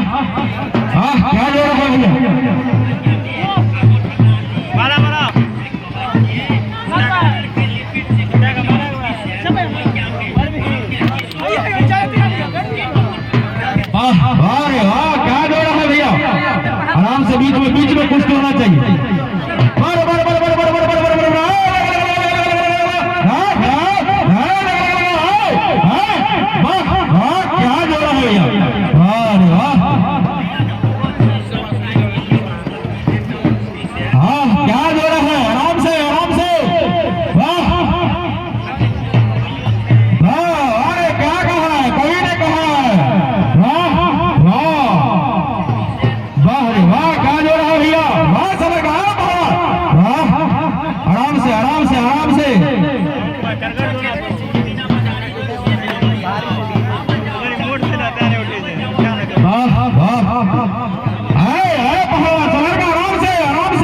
हाँ क्या जोड़ा है भैया? मारा मारा अरे वाह क्या जोड़ा है भैया? आराम से बीच में कुछ तो होना चाहिए। बर बर बर बर बर बर बर बर बर क्या जोड़ा है भैया? अरे वाह हाँ क्या जोड़ा है? आराम से वाह अरे क्या कहा है? कोई ने कहा है वाह रे वाह क्या जोड़ा है भैया? वाह समय का वाह आराम से वाह अरे पहलवान समय का आराम से वाह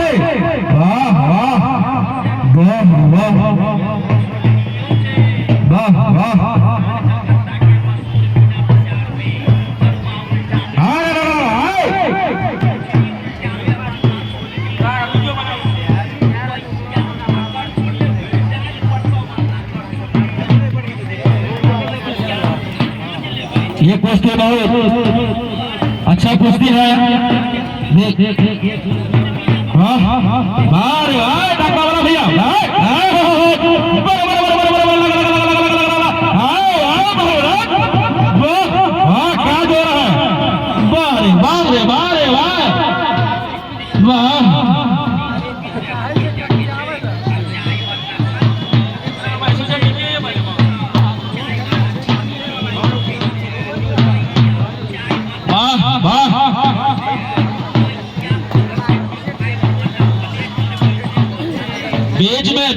ये कुश्ती बहुत अच्छा कुश्ती है। डब्बा वाला भैया क्या जोड़ा है? वाह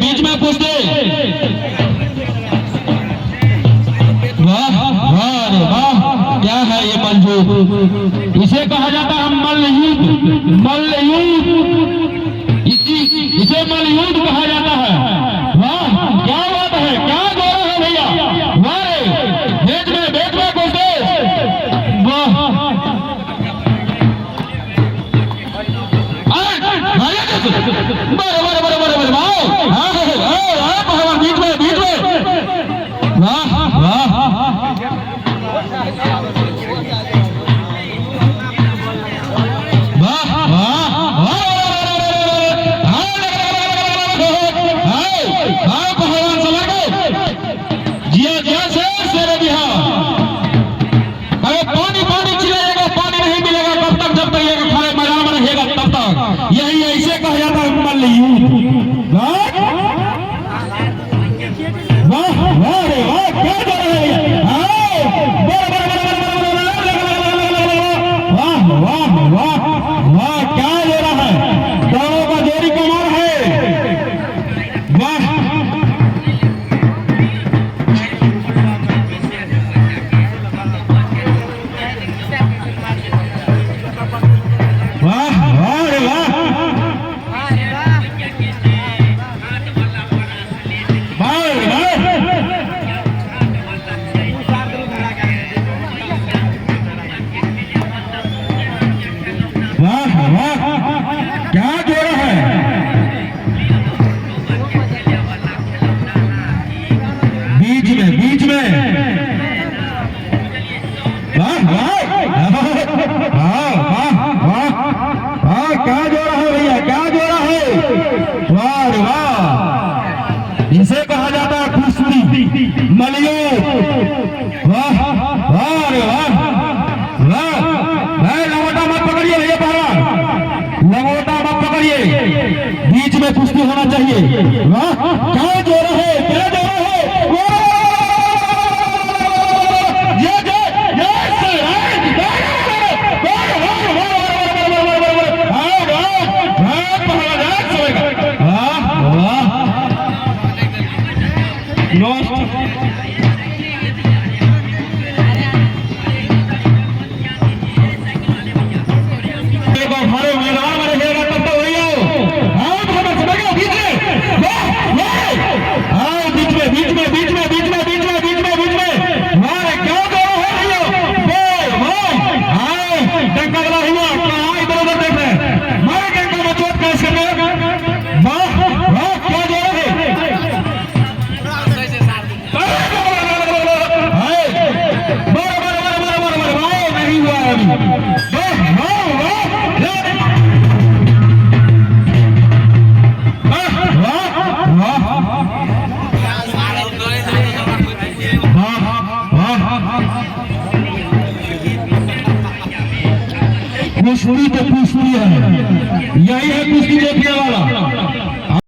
बीच में कुश्ती वाह क्या है ये मंजूर? इसे कहा जाता है मल्लयुद्ध इसे मल्लयुद्ध कहा जाता है। वाह क्या बात है? क्या जोड़ा है भैया? वाह बीच में कुश्ती वाह बीच में यही ऐसे कहा जाता है मल्लयुद्ध। वाह रे वाह क्या जोड़ा है? वाह क्या जोड़ा है? दोनों का जोड़ी कमाल है। वाह क्या जोड़ा है? बीच में क्या जोड़ा है भैया? क्या जोड़ा है? वाह इसे कहा जाता है कुश्ती मल्लयुद्ध। वाह लंगोटा मत पकड़िए भैया पहलवान, लंगोटा मत पकड़िए, बीच में कुश्ती होना चाहिए। वाह क्या जोड़ा है? क्या जोड़ा है? हमारे मैदान में रहेगा तब तो वही आओ। हाँ कुश्ती तो कुश्ती है, यही है कुश्ती देखने वाला।